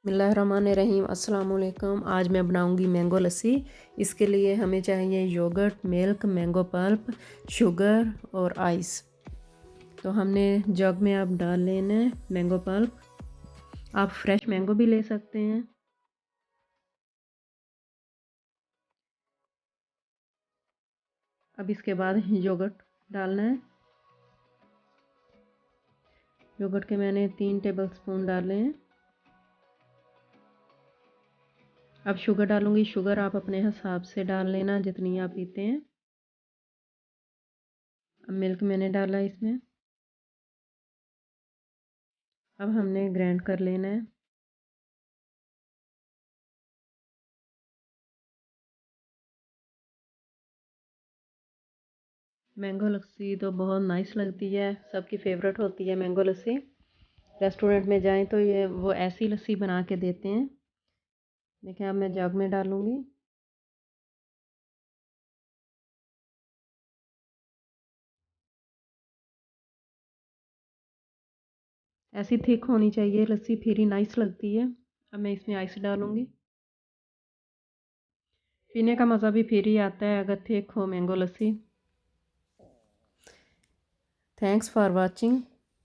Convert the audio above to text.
बिस्मिल्लाहिर्रहमानिर्रहीम अस्सलाम वालेकुम। आज मैं बनाऊंगी मैंगो लस्सी। इसके लिए हमें चाहिए yogurt, milk, mango pulp, sugar और आइस। तो हमने जग में अब डाल लेना है मैंगो पल्प। आप फ्रेश मैंगो भी ले सकते हैं। अब इसके बाद योगर्ट डालना है। योगर्ट के मैंने 3 टेबलस्पून डाले हैं। अब शुगर डालूंगी। शुगर आप अपने हिसाब से डाल लेना जितनी आप पीते हैं। अब मिल्क मैंने डाला इसमें। अब हमने ग्राइंड कर लेना है। मैंगो लस्सी तो बहुत नाइस लगती है, सबकी फेवरेट होती है मैंगो लस्सी। रेस्टोरेंट में जाएं तो ये वो ऐसी लस्सी बना के देते हैं। देखिए अब मैं जग में डालूंगी। ऐसी थिक होनी चाहिए लस्सी, फिर ही नाइस लगती है। अब मैं इसमें आइस डालूंगी। पीने का मज़ा भी फिर ही आता है अगर थिक हो mango lassi. Thanks for watching.